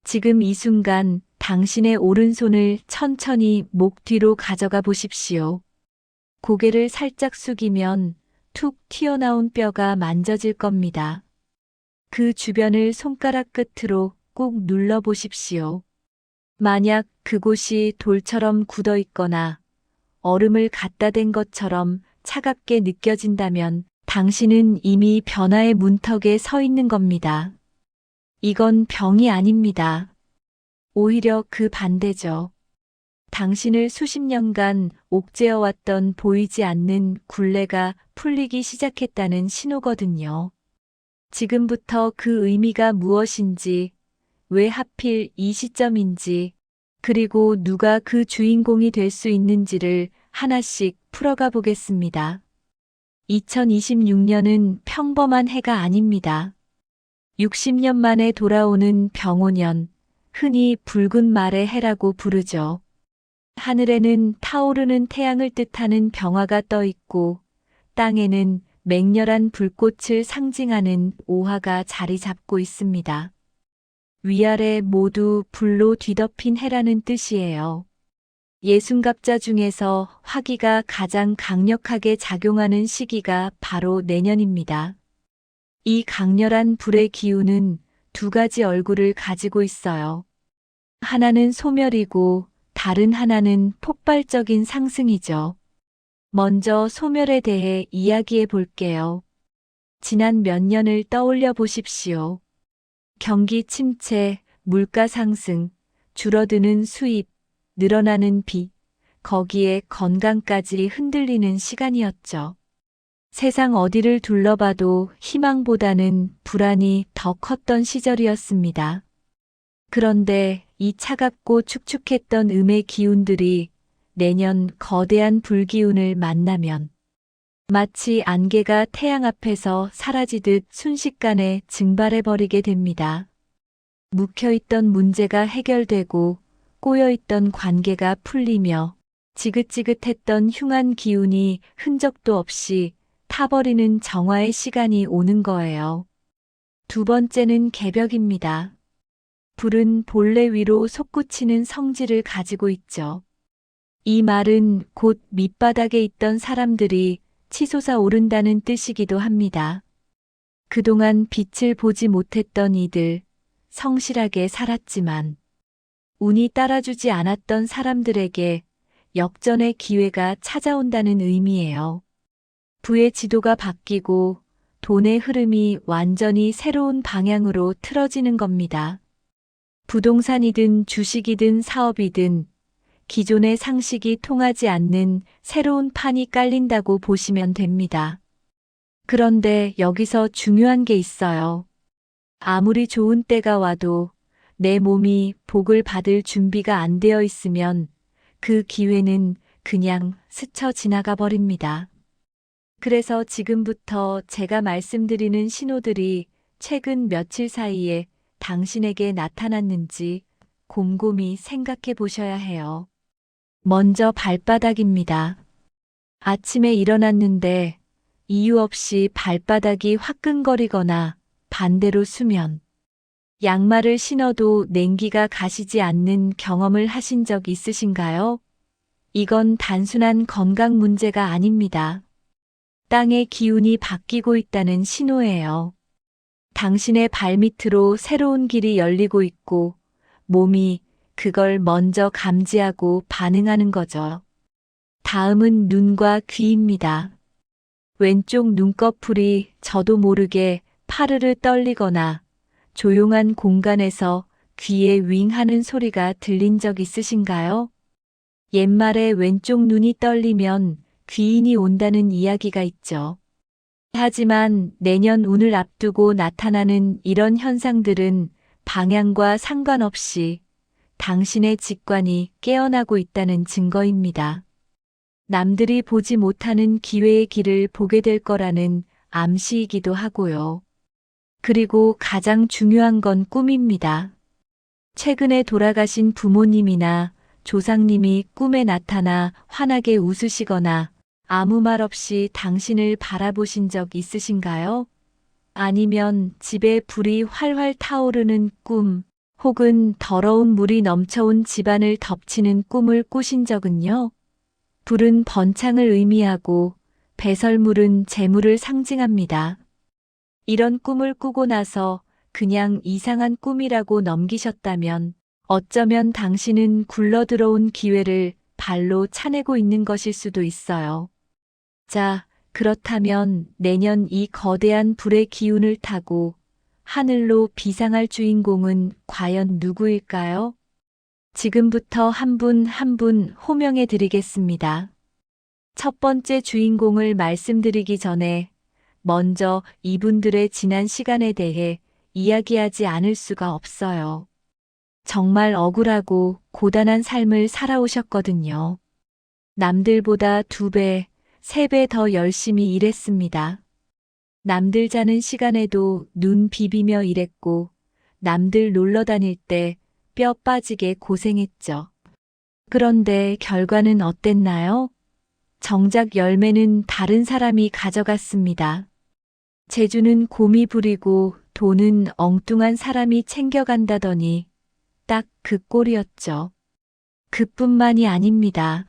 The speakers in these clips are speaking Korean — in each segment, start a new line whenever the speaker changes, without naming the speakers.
지금 이 순간 당신의 오른손을 천천히 목 뒤로 가져가 보십시오. 고개를 살짝 숙이면 툭 튀어나온 뼈가 만져질 겁니다. 그 주변을 손가락 끝으로 꾹 눌러 보십시오. 만약 그곳이 돌처럼 굳어 있거나 얼음을 갖다 댄 것처럼 차갑게 느껴진다면 당신은 이미 변화의 문턱에 서 있는 겁니다. 이건 병이 아닙니다. 오히려 그 반대죠. 당신을 수십 년간 옥죄어왔던 보이지 않는 굴레가 풀리기 시작했다는 신호거든요. 지금부터 그 의미가 무엇인지, 왜 하필 이 시점인지, 그리고 누가 그 주인공이 될 수 있는지를 하나씩 풀어가 보겠습니다. 2026년은 평범한 해가 아닙니다. 60년 만에 돌아오는 병오년, 흔히 붉은 말의 해라고 부르죠. 하늘에는 타오르는 태양을 뜻하는 병화가 떠 있고, 땅에는 맹렬한 불꽃을 상징하는 오화가 자리 잡고 있습니다. 위아래 모두 불로 뒤덮인 해라는 뜻이에요. 예순갑자 중에서 화기가 가장 강력하게 작용하는 시기가 바로 내년입니다. 이 강렬한 불의 기운은 두 가지 얼굴을 가지고 있어요. 하나는 소멸이고 다른 하나는 폭발적인 상승이죠. 먼저 소멸에 대해 이야기해 볼게요. 지난 몇 년을 떠올려 보십시오. 경기 침체, 물가 상승, 줄어드는 수입, 늘어나는 빚, 거기에 건강까지 흔들리는 시간이었죠. 세상 어디를 둘러봐도 희망보다는 불안이 더 컸던 시절이었습니다. 그런데 이 차갑고 축축했던 음의 기운들이 내년 거대한 불기운을 만나면 마치 안개가 태양 앞에서 사라지듯 순식간에 증발해버리게 됩니다. 묵혀있던 문제가 해결되고 꼬여있던 관계가 풀리며 지긋지긋했던 흉한 기운이 흔적도 없이 타버리는 정화의 시간이 오는 거예요. 두 번째는 개벽입니다. 불은 본래 위로 솟구치는 성질을 가지고 있죠. 이 말은 곧 밑바닥에 있던 사람들이 치솟아 오른다는 뜻이기도 합니다. 그동안 빛을 보지 못했던 이들, 성실하게 살았지만 운이 따라주지 않았던 사람들에게 역전의 기회가 찾아온다는 의미예요. 부의 지도가 바뀌고 돈의 흐름이 완전히 새로운 방향으로 틀어지는 겁니다. 부동산이든 주식이든 사업이든 기존의 상식이 통하지 않는 새로운 판이 깔린다고 보시면 됩니다. 그런데 여기서 중요한 게 있어요. 아무리 좋은 때가 와도 내 몸이 복을 받을 준비가 안 되어 있으면 그 기회는 그냥 스쳐 지나가 버립니다. 그래서 지금부터 제가 말씀드리는 신호들이 최근 며칠 사이에 당신에게 나타났는지 곰곰이 생각해 보셔야 해요. 먼저 발바닥입니다. 아침에 일어났는데 이유 없이 발바닥이 화끈거리거나 반대로 수면, 양말을 신어도 냉기가 가시지 않는 경험을 하신 적 있으신가요? 이건 단순한 건강 문제가 아닙니다. 땅의 기운이 바뀌고 있다는 신호예요. 당신의 발밑으로 새로운 길이 열리고 있고 몸이 그걸 먼저 감지하고 반응하는 거죠. 다음은 눈과 귀입니다. 왼쪽 눈꺼풀이 저도 모르게 파르르 떨리거나 조용한 공간에서 귀에 윙 하는 소리가 들린 적 있으신가요? 옛말에 왼쪽 눈이 떨리면 귀인이 온다는 이야기가 있죠. 하지만 내년 운을 앞두고 나타나는 이런 현상들은 방향과 상관없이 당신의 직관이 깨어나고 있다는 증거입니다. 남들이 보지 못하는 기회의 길을 보게 될 거라는 암시이기도 하고요. 그리고 가장 중요한 건 꿈입니다. 최근에 돌아가신 부모님이나 조상님이 꿈에 나타나 환하게 웃으시거나 아무 말 없이 당신을 바라보신 적 있으신가요? 아니면 집에 불이 활활 타오르는 꿈, 혹은 더러운 물이 넘쳐온 집안을 덮치는 꿈을 꾸신 적은요? 불은 번창을 의미하고 배설물은 재물을 상징합니다. 이런 꿈을 꾸고 나서 그냥 이상한 꿈이라고 넘기셨다면 어쩌면 당신은 굴러들어온 기회를 발로 차내고 있는 것일 수도 있어요. 자, 그렇다면 내년 이 거대한 불의 기운을 타고 하늘로 비상할 주인공은 과연 누구일까요? 지금부터 한 분 한 분 호명해 드리겠습니다. 첫 번째 주인공을 말씀드리기 전에 먼저 이분들의 지난 시간에 대해 이야기하지 않을 수가 없어요. 정말 억울하고 고단한 삶을 살아오셨거든요. 남들보다 2배, 3배 더 열심히 일했습니다. 남들 자는 시간에도 눈 비비며 일했고, 남들 놀러 다닐 때 뼈 빠지게 고생했죠. 그런데 결과는 어땠나요? 정작 열매는 다른 사람이 가져갔습니다. 재주는 곰이 부리고 돈은 엉뚱한 사람이 챙겨간다더니 딱 그 꼴이었죠. 그뿐만이 아닙니다.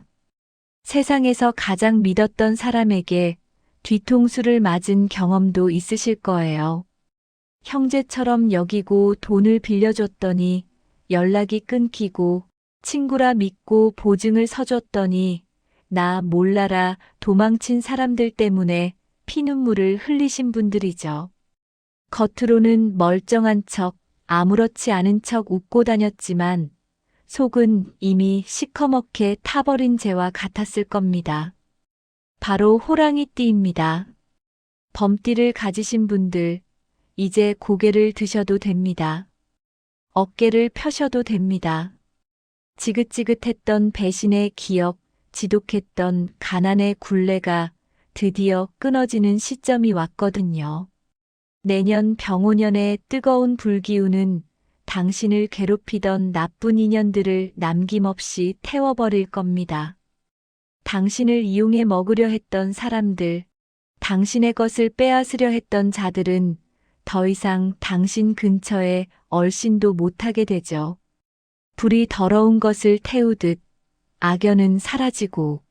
세상에서 가장 믿었던 사람에게 뒤통수를 맞은 경험도 있으실 거예요. 형제처럼 여기고 돈을 빌려줬더니 연락이 끊기고 친구라 믿고 보증을 서줬더니 나 몰라라 도망친 사람들 때문에 피눈물을 흘리신 분들이죠. 겉으로는 멀쩡한 척, 아무렇지 않은 척 웃고 다녔지만 속은 이미 시커멓게 타버린 재와 같았을 겁니다. 바로 호랑이띠입니다. 범띠를 가지신 분들, 이제 고개를 드셔도 됩니다. 어깨를 펴셔도 됩니다. 지긋지긋했던 배신의 기억, 지독했던 가난의 굴레가 드디어 끊어지는 시점이 왔거든요. 내년 병오년의 뜨거운 불기운은 당신을 괴롭히던 나쁜 인연들을 남김없이 태워버릴 겁니다. 당신을 이용해 먹으려 했던 사람들, 당신의 것을 빼앗으려 했던 자들은 더 이상 당신 근처에 얼씬도 못하게 되죠. 불이 더러운 것을 태우듯 악연은 사라지고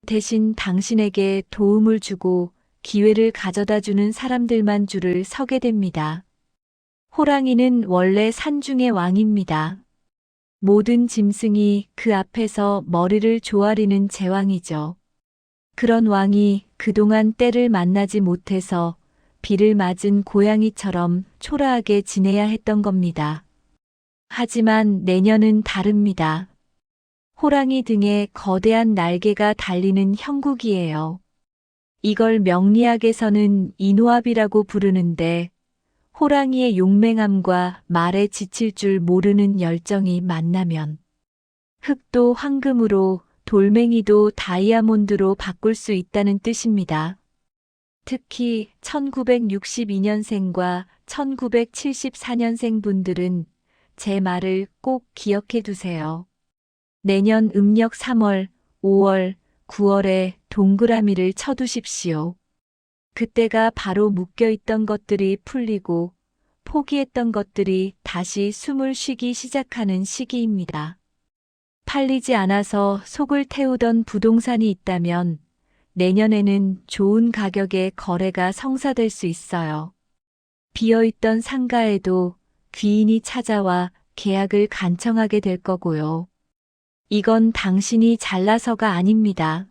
대신 당신에게 도움을 주고 기회를 가져다 주는 사람들만 줄을 서게 됩니다. 호랑이는 원래 산중의 왕입니다. 모든 짐승이 그 앞에서 머리를 조아리는 제왕이죠. 그런 왕이 그동안 때를 만나지 못해서 비를 맞은 고양이처럼 초라하게 지내야 했던 겁니다. 하지만 내년은 다릅니다. 호랑이 등에 거대한 날개가 달리는 형국이에요. 이걸 명리학에서는 인호합이라고 부르는데 호랑이의 용맹함과 말에 지칠 줄 모르는 열정이 만나면 흙도 황금으로 돌멩이도 다이아몬드로 바꿀 수 있다는 뜻입니다. 특히 1962년생과 1974년생 분들은 제 말을 꼭 기억해 두세요. 내년 음력 3월, 5월, 9월에 동그라미를 쳐두십시오. 그때가 바로 묶여있던 것들이 풀리고 포기했던 것들이 다시 숨을 쉬기 시작하는 시기입니다. 팔리지 않아서 속을 태우던 부동산이 있다면 내년에는 좋은 가격에 거래가 성사될 수 있어요. 비어있던 상가에도 귀인이 찾아와 계약을 간청하게 될 거고요. 이건 당신이 잘나서가 아닙니다.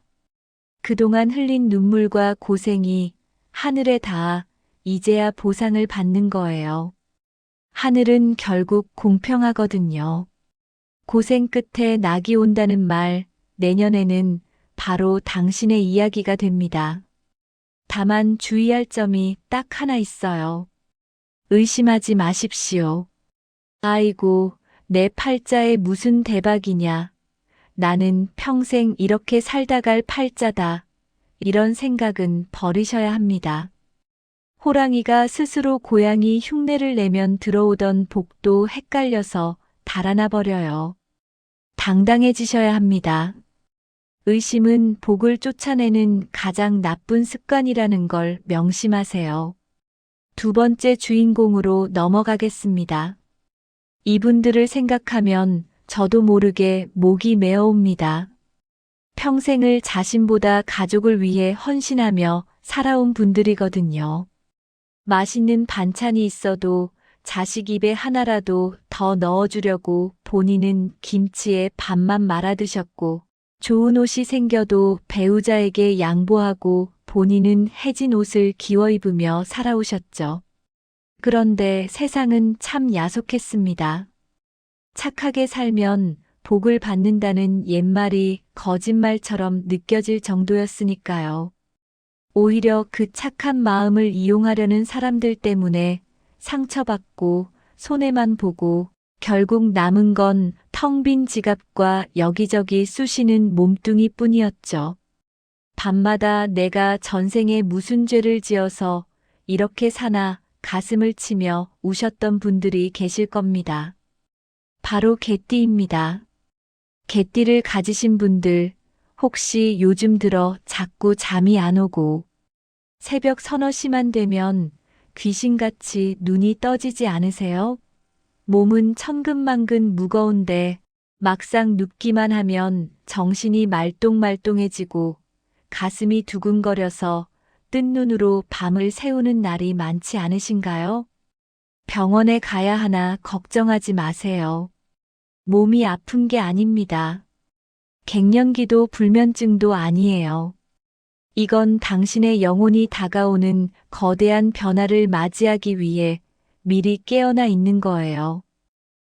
그동안 흘린 눈물과 고생이 하늘에 닿아 이제야 보상을 받는 거예요. 하늘은 결국 공평하거든요. 고생 끝에 낙이 온다는 말, 내년에는 바로 당신의 이야기가 됩니다. 다만 주의할 점이 딱 하나 있어요. 의심하지 마십시오. 아이고, 내 팔자에 무슨 대박이냐. 나는 평생 이렇게 살다 갈 팔자다. 이런 생각은 버리셔야 합니다. 호랑이가 스스로 고양이 흉내를 내면 들어오던 복도 헷갈려서 달아나 버려요. 당당해지셔야 합니다. 의심은 복을 쫓아내는 가장 나쁜 습관이라는 걸 명심하세요. 두 번째 주인공으로 넘어가겠습니다. 이분들을 생각하면 저도 모르게 목이 메어옵니다. 평생을 자신보다 가족을 위해 헌신하며 살아온 분들이거든요. 맛있는 반찬이 있어도 자식 입에 하나라도 더 넣어주려고 본인은 김치에 밥만 말아 드셨고, 좋은 옷이 생겨도 배우자에게 양보하고 본인은 해진 옷을 기워 입으며 살아오셨죠. 그런데 세상은 참 야속했습니다. 착하게 살면 복을 받는다는 옛말이 거짓말처럼 느껴질 정도였으니까요. 오히려 그 착한 마음을 이용하려는 사람들 때문에 상처받고 손해만 보고 결국 남은 건 텅 빈 지갑과 여기저기 쑤시는 몸뚱이 뿐이었죠. 밤마다 내가 전생에 무슨 죄를 지어서 이렇게 사나 가슴을 치며 우셨던 분들이 계실 겁니다. 바로 개띠입니다. 개띠를 가지신 분들, 혹시 요즘 들어 자꾸 잠이 안 오고 새벽 서너 시만 되면 귀신같이 눈이 떠지지 않으세요? 몸은 천근만근 무거운데 막상 눕기만 하면 정신이 말똥말똥해지고 가슴이 두근거려서 뜬 눈으로 밤을 새우는 날이 많지 않으신가요? 병원에 가야 하나 걱정하지 마세요. 몸이 아픈 게 아닙니다. 갱년기도 불면증도 아니에요. 이건 당신의 영혼이 다가오는 거대한 변화를 맞이하기 위해 미리 깨어나 있는 거예요.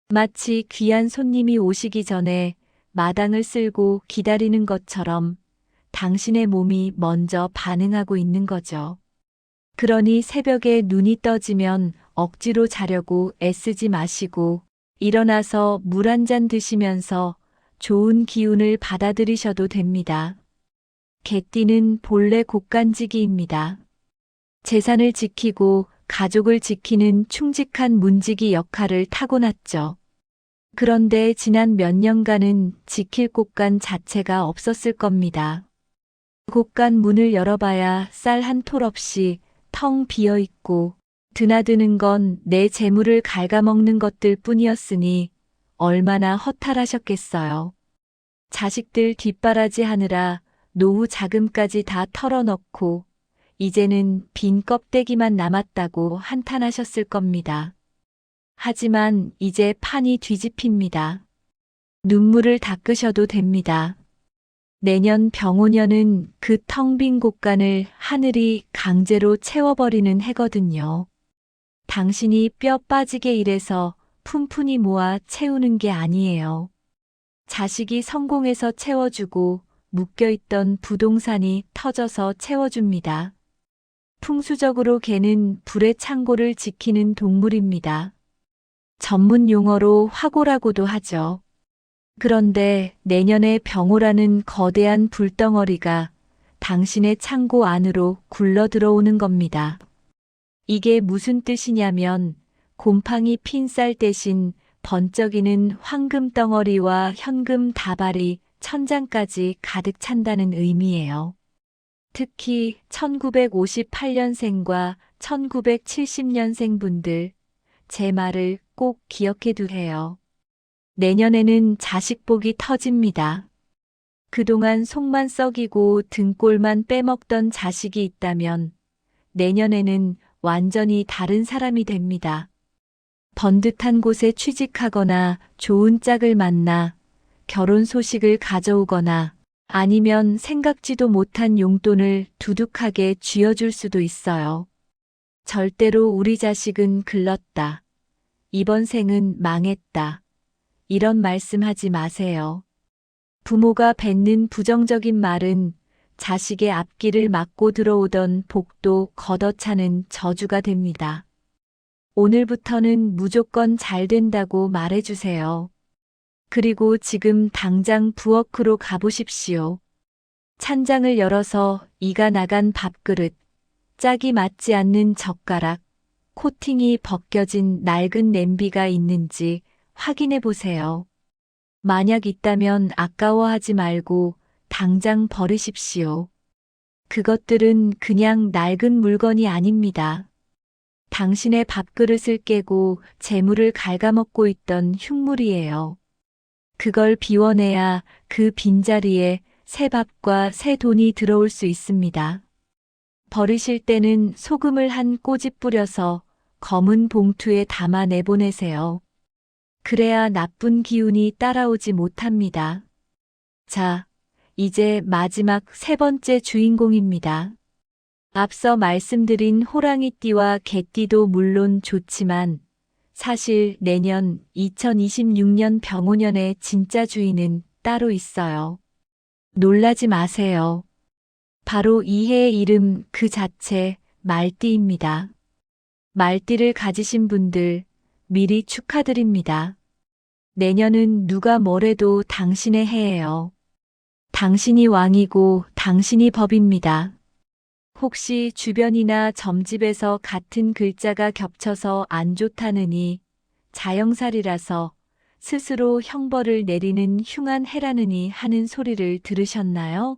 마치 귀한 손님이 오시기 전에 마당을 쓸고 기다리는 것처럼 당신의 몸이 먼저 반응하고 있는 거죠. 그러니 새벽에 눈이 떠지면 억지로 자려고 애쓰지 마시고 일어나서 물 한 잔 드시면서 좋은 기운을 받아들이셔도 됩니다. 개띠는 본래 곡간지기입니다. 재산을 지키고 가족을 지키는 충직한 문지기 역할을 타고났죠. 그런데 지난 몇 년간은 지킬 곳간 자체가 없었을 겁니다. 곳간 문을 열어봐야 쌀 한 톨 없이 텅 비어 있고 드나드는 건 내 재물을 갉아먹는 것들 뿐이었으니 얼마나 허탈하셨겠어요. 자식들 뒷바라지 하느라 노후 자금까지 다 털어넣고 이제는 빈 껍데기만 남았다고 한탄하셨을 겁니다. 하지만 이제 판이 뒤집힙니다. 눈물을 닦으셔도 됩니다. 내년 병오년은 그 텅 빈 곳간을 하늘이 강제로 채워버리는 해거든요. 당신이 뼈 빠지게 일해서 푼푼히 모아 채우는 게 아니에요. 자식이 성공해서 채워주고 묶여있던 부동산이 터져서 채워줍니다. 풍수적으로 개는 불의 창고를 지키는 동물입니다. 전문 용어로 화고라고도 하죠. 그런데 내년에 병오라는 거대한 불덩어리가 당신의 창고 안으로 굴러 들어오는 겁니다. 이게 무슨 뜻이냐면 곰팡이 핀 쌀 대신 번쩍이는 황금 덩어리와 현금 다발이 천장까지 가득 찬다는 의미예요. 특히 1958년생과 1970년생 분들, 제 말을 꼭 기억해 두세요. 내년에는 자식복이 터집니다. 그동안 속만 썩이고 등골만 빼먹던 자식이 있다면 내년에는 완전히 다른 사람이 됩니다. 번듯한 곳에 취직하거나 좋은 짝을 만나 결혼 소식을 가져오거나 아니면 생각지도 못한 용돈을 두둑하게 쥐어줄 수도 있어요. 절대로 우리 자식은 글렀다. 이번 생은 망했다. 이런 말씀하지 마세요. 부모가 뱉는 부정적인 말은 자식의 앞길을 막고 들어오던 복도 걷어차는 저주가 됩니다. 오늘부터는 무조건 잘 된다고 말해주세요. 그리고 지금 당장 부엌으로 가보십시오. 찬장을 열어서 이가 나간 밥그릇, 짝이 맞지 않는 젓가락, 코팅이 벗겨진 낡은 냄비가 있는지 확인해 보세요. 만약 있다면 아까워하지 말고 당장 버리십시오. 그것들은 그냥 낡은 물건이 아닙니다. 당신의 밥그릇을 깨고 재물을 갉아먹고 있던 흉물이에요. 그걸 비워내야 그 빈자리에 새 밥과 새 돈이 들어올 수 있습니다. 버리실 때는 소금을 한 꼬집 뿌려서 검은 봉투에 담아 내보내세요. 그래야 나쁜 기운이 따라오지 못합니다. 자, 이제 마지막 세 번째 주인공입니다. 앞서 말씀드린 호랑이띠와 개띠도 물론 좋지만 사실 내년 2026년 병오년의 진짜 주인은 따로 있어요. 놀라지 마세요. 바로 이 해의 이름 그 자체 말띠입니다. 말띠를 가지신 분들 미리 축하드립니다. 내년은 누가 뭐래도 당신의 해예요. 당신이 왕이고 당신이 법입니다. 혹시 주변이나 점집에서 같은 글자가 겹쳐서 안 좋다느니 자영살이라서 스스로 형벌을 내리는 흉한 해라느니 하는 소리를 들으셨나요?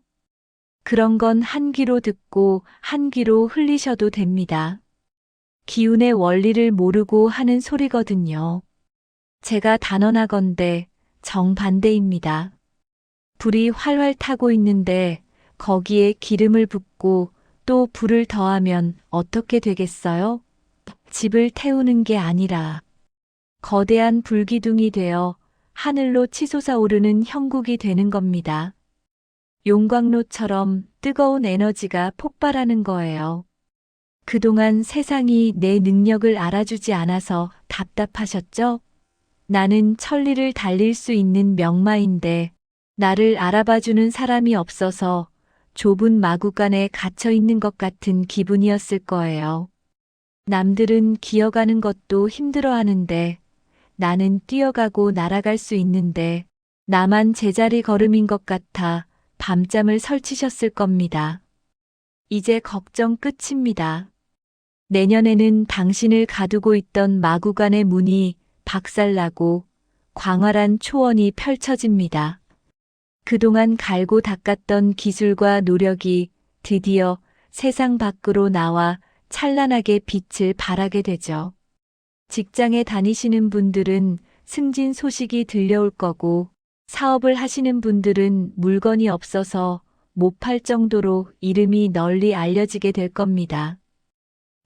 그런 건 한 귀로 듣고 한 귀로 흘리셔도 됩니다. 기운의 원리를 모르고 하는 소리거든요. 제가 단언하건대 정반대입니다. 불이 활활 타고 있는데 거기에 기름을 붓고 또 불을 더하면 어떻게 되겠어요? 집을 태우는 게 아니라 거대한 불기둥이 되어 하늘로 치솟아 오르는 형국이 되는 겁니다. 용광로처럼 뜨거운 에너지가 폭발하는 거예요. 그동안 세상이 내 능력을 알아주지 않아서 답답하셨죠? 나는 천리를 달릴 수 있는 명마인데 나를 알아봐주는 사람이 없어서 좁은 마구간에 갇혀 있는 것 같은 기분이었을 거예요. 남들은 기어가는 것도 힘들어 하는데 나는 뛰어가고 날아갈 수 있는데 나만 제자리 걸음인 것 같아 밤잠을 설치셨을 겁니다. 이제 걱정 끝입니다. 내년에는 당신을 가두고 있던 마구간의 문이 박살나고 광활한 초원이 펼쳐집니다. 그동안 갈고 닦았던 기술과 노력이 드디어 세상 밖으로 나와 찬란하게 빛을 발하게 되죠. 직장에 다니시는 분들은 승진 소식이 들려올 거고, 사업을 하시는 분들은 물건이 없어서 못 팔 정도로 이름이 널리 알려지게 될 겁니다.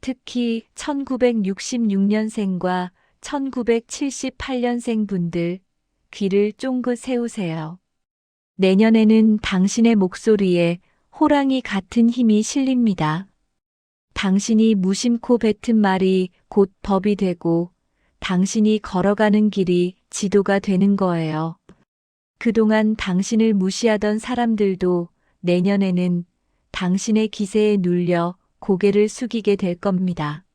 특히 1966년생과 1978년생 분들 귀를 쫑긋 세우세요. 내년에는 당신의 목소리에 호랑이 같은 힘이 실립니다. 당신이 무심코 뱉은 말이 곧 법이 되고 당신이 걸어가는 길이 지도가 되는 거예요. 그동안 당신을 무시하던 사람들도 내년에는 당신의 기세에 눌려 고개를 숙이게 될 겁니다.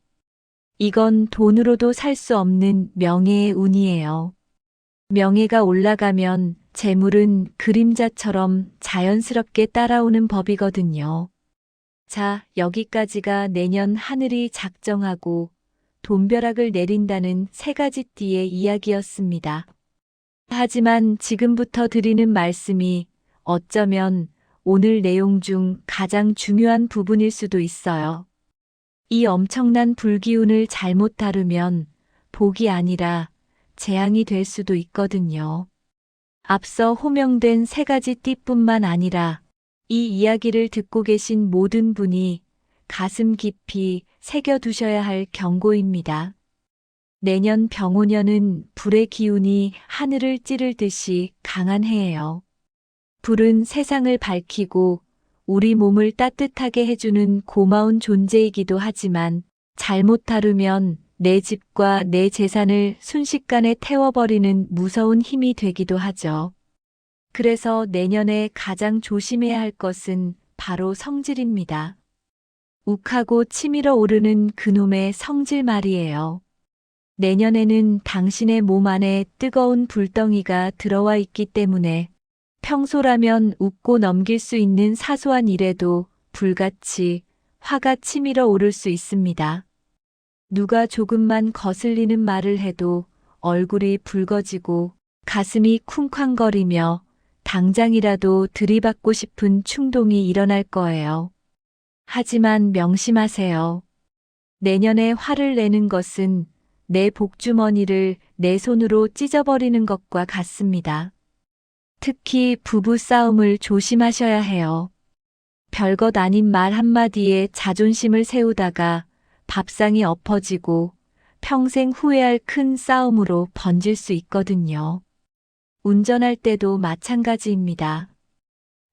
이건 돈으로도 살 수 없는 명예의 운이에요. 명예가 올라가면 재물은 그림자처럼 자연스럽게 따라오는 법이거든요. 자, 여기까지가 내년 하늘이 작정하고 돈벼락을 내린다는 세 가지 띠의 이야기였습니다. 하지만 지금부터 드리는 말씀이 어쩌면 오늘 내용 중 가장 중요한 부분일 수도 있어요. 이 엄청난 불기운을 잘못 다루면 복이 아니라 재앙이 될 수도 있거든요. 앞서 호명된 세 가지 띠뿐만 아니라 이 이야기를 듣고 계신 모든 분이 가슴 깊이 새겨두셔야 할 경고입니다. 내년 병오년은 불의 기운이 하늘을 찌를 듯이 강한 해예요. 불은 세상을 밝히고 우리 몸을 따뜻하게 해주는 고마운 존재이기도 하지만 잘못 다루면 내 집과 내 재산을 순식간에 태워버리는 무서운 힘이 되기도 하죠. 그래서 내년에 가장 조심해야 할 것은 바로 성질입니다. 욱하고 치밀어 오르는 그놈의 성질 말이에요. 내년에는 당신의 몸 안에 뜨거운 불덩이가 들어와 있기 때문에 평소라면 웃고 넘길 수 있는 사소한 일에도 불같이 화가 치밀어 오를 수 있습니다. 누가 조금만 거슬리는 말을 해도 얼굴이 붉어지고 가슴이 쿵쾅거리며 당장이라도 들이받고 싶은 충동이 일어날 거예요. 하지만 명심하세요. 내년에 화를 내는 것은 내 복주머니를 내 손으로 찢어버리는 것과 같습니다. 특히 부부 싸움을 조심하셔야 해요. 별것 아닌 말 한마디에 자존심을 세우다가 밥상이 엎어지고 평생 후회할 큰 싸움으로 번질 수 있거든요. 운전할 때도 마찬가지입니다.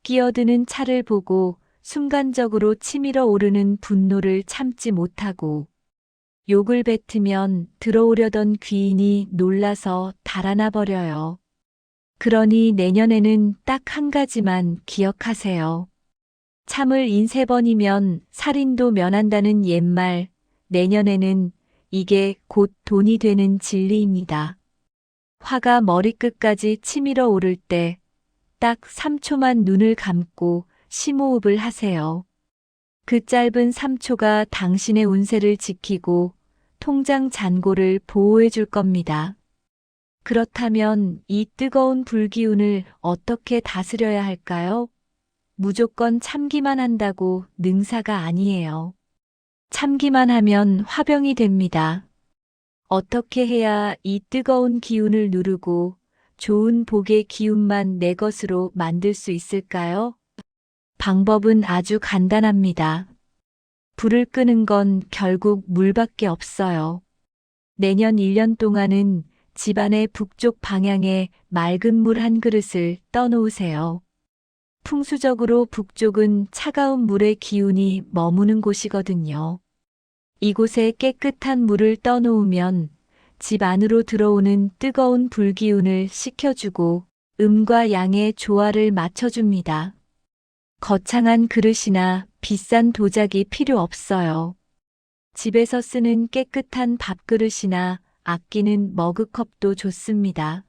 끼어드는 차를 보고 순간적으로 치밀어 오르는 분노를 참지 못하고 욕을 뱉으면 들어오려던 귀인이 놀라서 달아나 버려요. 그러니 내년에는 딱 한 가지만 기억하세요. 참을 인세 번이면 살인도 면한다는 옛말, 내년에는 이게 곧 돈이 되는 진리입니다. 화가 머리끝까지 치밀어 오를 때 딱 3초만 눈을 감고 심호흡을 하세요. 그 짧은 3초가 당신의 운세를 지키고 통장 잔고를 보호해 줄 겁니다. 그렇다면 이 뜨거운 불기운을 어떻게 다스려야 할까요? 무조건 참기만 한다고 능사가 아니에요. 참기만 하면 화병이 됩니다. 어떻게 해야 이 뜨거운 기운을 누르고 좋은 복의 기운만 내 것으로 만들 수 있을까요? 방법은 아주 간단합니다. 불을 끄는 건 결국 물밖에 없어요. 내년 1년 동안은 집안의 북쪽 방향에 맑은 물 한 그릇을 떠놓으세요. 풍수적으로 북쪽은 차가운 물의 기운이 머무는 곳이거든요. 이곳에 깨끗한 물을 떠놓으면 집 안으로 들어오는 뜨거운 불기운을 식혀주고 음과 양의 조화를 맞춰줍니다. 거창한 그릇이나 비싼 도자기 필요 없어요. 집에서 쓰는 깨끗한 밥그릇이나 아끼는 머그컵도 좋습니다.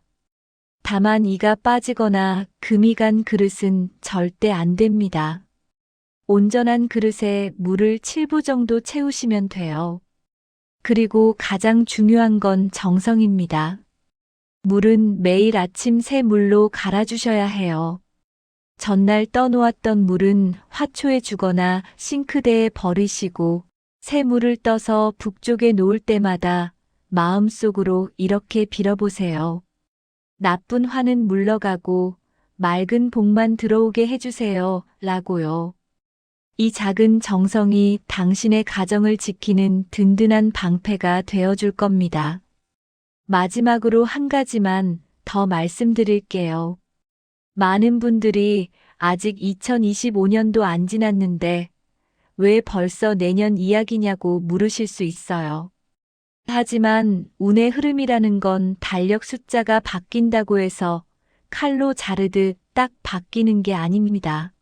다만 이가 빠지거나 금이 간 그릇은 절대 안 됩니다. 온전한 그릇에 물을 7부 정도 채우시면 돼요. 그리고 가장 중요한 건 정성입니다. 물은 매일 아침 새 물로 갈아주셔야 해요. 전날 떠놓았던 물은 화초에 주거나 싱크대에 버리시고 새 물을 떠서 북쪽에 놓을 때마다 마음속으로 이렇게 빌어보세요. 나쁜 화는 물러가고 맑은 복만 들어오게 해주세요. 라고요. 이 작은 정성이 당신의 가정을 지키는 든든한 방패가 되어줄 겁니다. 마지막으로 한 가지만 더 말씀드릴게요. 많은 분들이 아직 2025년도 안 지났는데 왜 벌써 내년 이야기냐고 물으실 수 있어요. 하지만 운의 흐름이라는 건 달력 숫자가 바뀐다고 해서 칼로 자르듯 딱 바뀌는 게 아닙니다.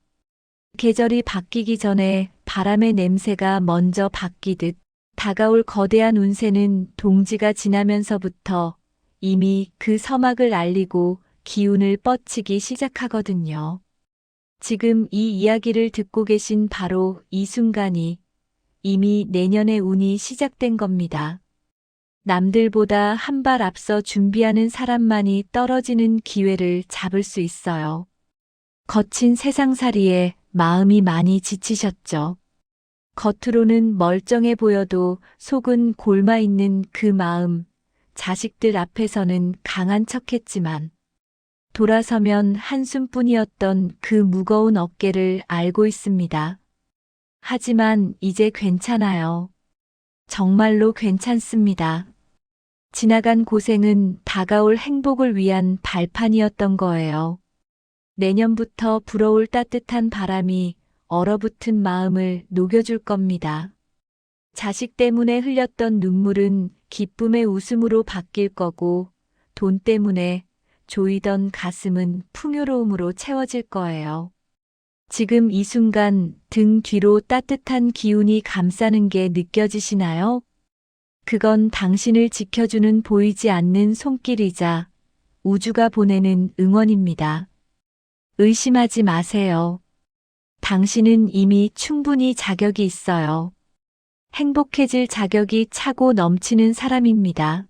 계절이 바뀌기 전에 바람의 냄새가 먼저 바뀌듯 다가올 거대한 운세는 동지가 지나면서부터 이미 그 서막을 알리고 기운을 뻗치기 시작하거든요. 지금 이 이야기를 듣고 계신 바로 이 순간이 이미 내년의 운이 시작된 겁니다. 남들보다 한 발 앞서 준비하는 사람만이 떨어지는 기회를 잡을 수 있어요. 거친 세상살이에 마음이 많이 지치셨죠. 겉으로는 멀쩡해 보여도 속은 골마 있는 그 마음, 자식들 앞에서는 강한 척했지만 돌아서면 한숨뿐이었던 그 무거운 어깨를 알고 있습니다. 하지만 이제 괜찮아요. 정말로 괜찮습니다. 지나간 고생은 다가올 행복을 위한 발판이었던 거예요. 내년부터 불어올 따뜻한 바람이 얼어붙은 마음을 녹여줄 겁니다. 자식 때문에 흘렸던 눈물은 기쁨의 웃음으로 바뀔 거고, 돈 때문에 조이던 가슴은 풍요로움으로 채워질 거예요. 지금 이 순간 등 뒤로 따뜻한 기운이 감싸는 게 느껴지시나요? 그건 당신을 지켜주는 보이지 않는 손길이자 우주가 보내는 응원입니다. 의심하지 마세요. 당신은 이미 충분히 자격이 있어요. 행복해질 자격이 차고 넘치는 사람입니다.